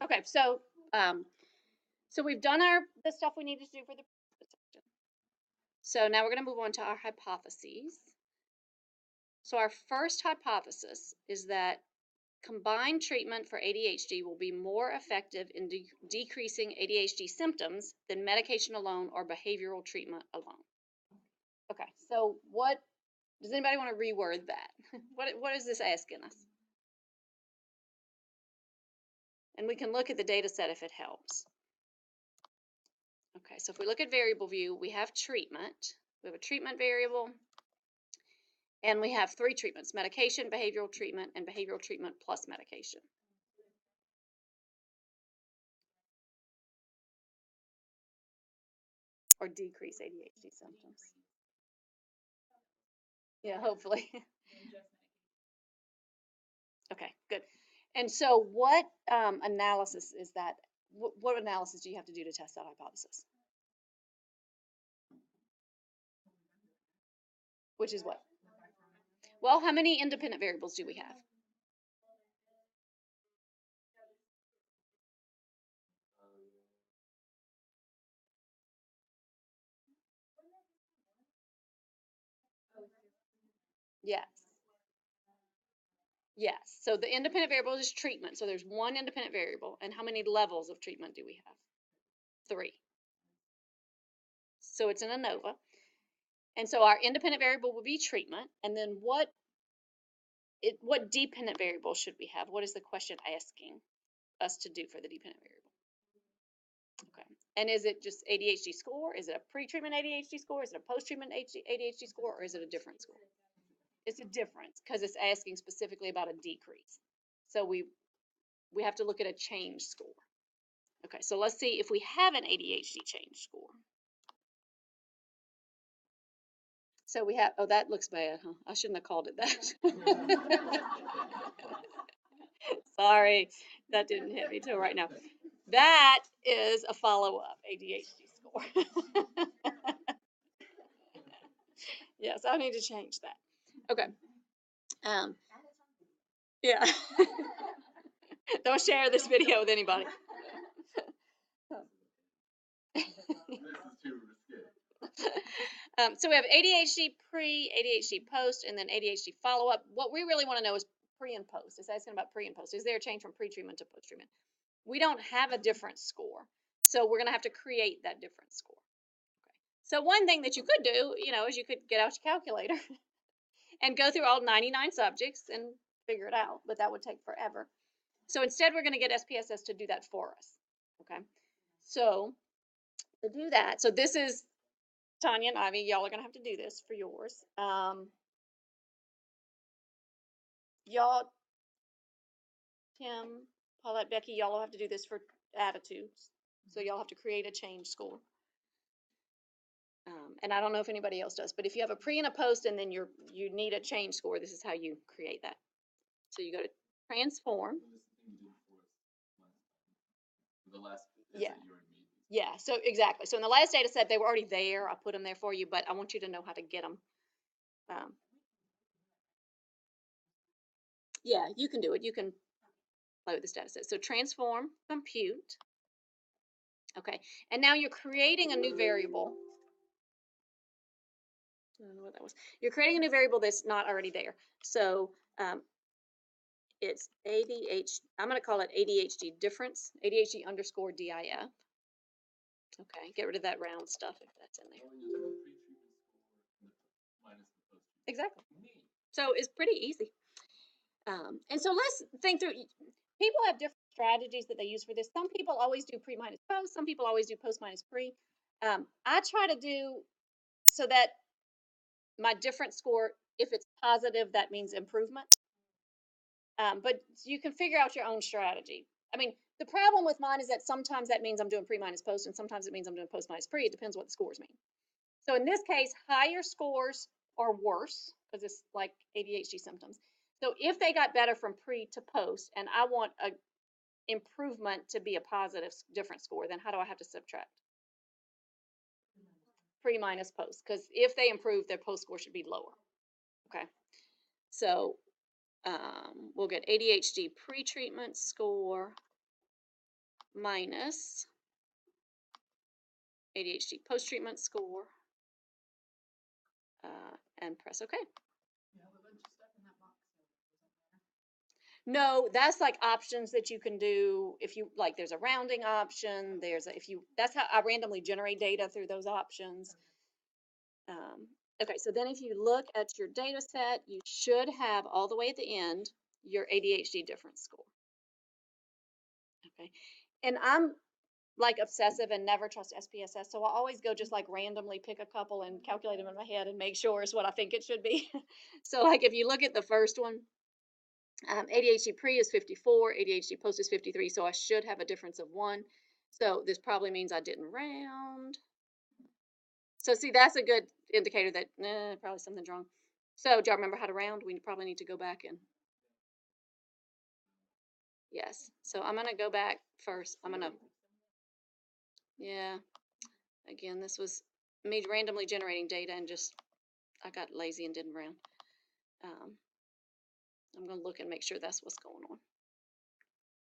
Okay, so we've done the stuff we needed to do for the section. So now we're going to move on to our hypotheses. So our first hypothesis is that combined treatment for ADHD will be more effective in decreasing ADHD symptoms than medication alone or behavioral treatment alone. Okay, so what does anybody want to reword that? What is this asking us? And we can look at the data set if it helps. Okay, so if we look at variable view, we have treatment. We have a treatment variable, and we have 3 treatments: medication, behavioral treatment, and behavioral treatment plus medication. Or decrease ADHD symptoms. Yeah, hopefully. Okay, good. And so what analysis is that? What analysis do you have to do to test that hypothesis? Which is what? Well, how many independent variables do we have? Yes. Yes. So the independent variable is treatment. So there's one independent variable. And how many levels of treatment do we have? 3. So it's an ANOVA. And so our independent variable will be treatment. And then what dependent variable should we have? What is the question asking us to do for the dependent variable? Okay. And is it just ADHD score? Is it a pre-treatment ADHD score? Is it a post-treatment ADHD score? Or is it a different score? It's a difference because it's asking specifically about a decrease. So we have to look at a change score. Okay, so let's see if we have an ADHD change score. So we have, oh, that looks bad, huh? I shouldn't have called it that. Sorry, that didn't hit me till right now. That is a follow-up ADHD score. Yes, I need to change that. Okay. Yeah. Don't share this video with anybody. So we have ADHD pre, ADHD post, and then ADHD follow-up. What we really want to know is pre and post. It's asking about pre and post. Is there a change from pre-treatment to post-treatment? We don't have a different score, so we're going to have to create that different score. Okay. So one thing that you could do, is you could get out your calculator and go through all 99 subjects and figure it out, but that would take forever. So instead, we're going to get SPSS to do that for us. Okay. So to do that, so this is Tanya and Ivy, y'all are going to have to do this for yours. Y'all, Tim, Paulette, Becky, y'all will have to do this for attitudes. So y'all have to create a change score. And I don't know if anybody else does, but if you have a pre and a post and then you need a change score, this is how you create that. So you go to transform. Yeah. Yeah, so exactly. So in the last data set, they were already there. I put them there for you, but I want you to know how to get them. Yeah, you can do it. You can play with this data set. So transform, compute. Okay, and now you're creating a new variable. I don't know what that was. You're creating a new variable that's not already there. So it's ADHD. I'm going to call it ADHD difference, ADHD underscore DIF. Okay, get rid of that round stuff if that's in there. Exactly. So it's pretty easy. And so let's think through. People have different strategies that they use for this. Some people always do pre minus post. Some people always do post minus pre. I try to do so that my difference score, if it's positive, that means improvement. But you can figure out your own strategy. I mean, the problem with mine is that sometimes that means I'm doing pre minus post, and sometimes it means I'm doing post minus pre. It depends what the scores mean. So in this case, higher scores are worse because it's like ADHD symptoms. So if they got better from pre to post, and I want a improvement to be a positive difference score, then how do I have to subtract? Pre minus post, because if they improve, their post score should be lower. Okay, so we'll get ADHD pre-treatment score minus ADHD post-treatment score, and press OK. No, that's like options that you can do if you like. There's a rounding option. There's a, if you that's how I randomly generate data through those options. Okay, so then if you look at your data set, you should have all the way at the end your ADHD difference score. Okay, and I'm like obsessive and never trust SPSS, so I always go just like randomly pick a couple and calculate them in my head and make sure it's what I think it should be. So like if you look at the first one, ADHD pre is 54, ADHD post is 53, so I should have a difference of 1. So this probably means I didn't round. So see, that's a good indicator that probably something's wrong. So do y'all remember how to round? We probably need to go back and yes. So I'm gonna go back first. Yeah. Again, this was me randomly generating data and just I got lazy and didn't round. I'm gonna look and make sure that's what's going on.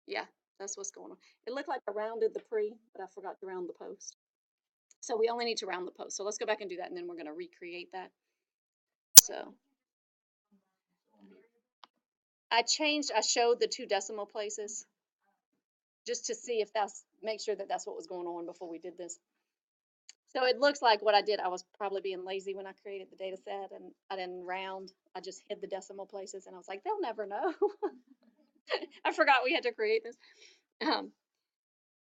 Yeah, that's what's going on. It looked like I rounded the pre, but I forgot to round the post. So we only need to round the post. So let's go back and do that, and then we're going to recreate that. So I showed the 2 decimal places just to see if make sure that that's what was going on before we did this. So it looks like what I did, I was probably being lazy when I created the data set and I didn't round. I just hid the decimal places and I was like, they'll never know. I forgot we had to create this.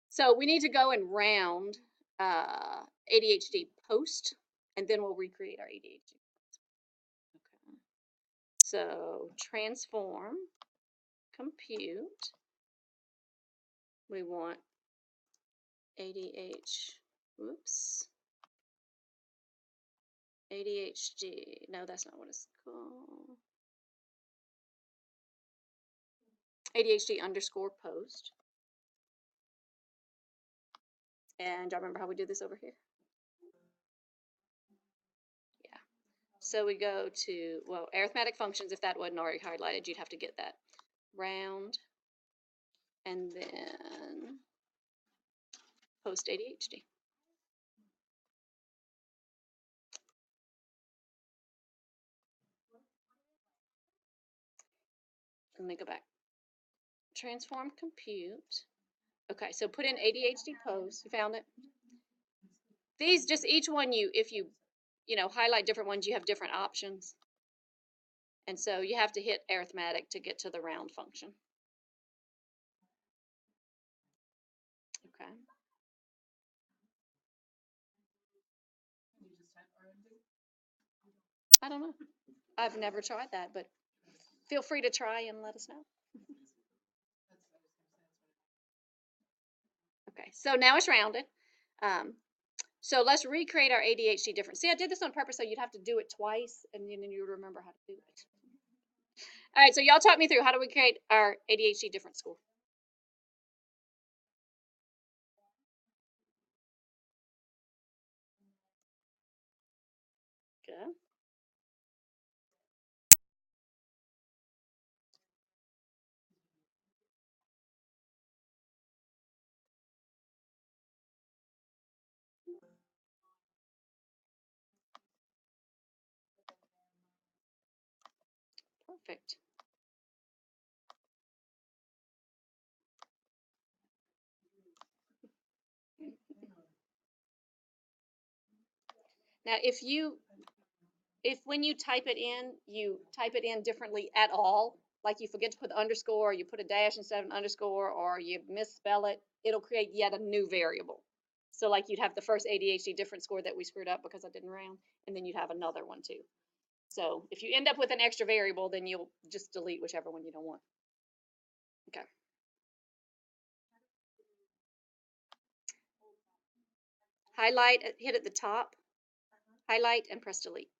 So we need to go and round ADHD post, and then we'll recreate our ADHD. Okay. So transform, compute. We want ADHD. No, that's not what it's called. ADHD underscore post. And do you remember how we do this over here? Yeah. So we go to, well, arithmetic functions. If that wasn't already highlighted, you'd have to get that. Round. And then post ADHD. Let me go back. Transform compute. Okay, so put in ADHD post. You found it? These just each one if you highlight different ones, you have different options. And so you have to hit arithmetic to get to the round function. Okay. I don't know. I've never tried that, but feel free to try and let us know. Okay, so now it's rounded. So let's recreate our ADHD difference. See, I did this on purpose so you'd have to do it twice and then you would remember how to do it. All right, so y'all talk me through how do we create our ADHD difference score? Good. Perfect. Now, if when you type it in, you type it in differently at all, like you forget to put the underscore, or you put a dash instead of an underscore, or you misspell it, it'll create yet a new variable. So like you'd have the first ADHD difference score that we screwed up because I didn't round, and then you'd have another one too. So if you end up with an extra variable, then you'll just delete whichever one you don't want. Okay. Highlight, hit at the top, highlight, and press delete.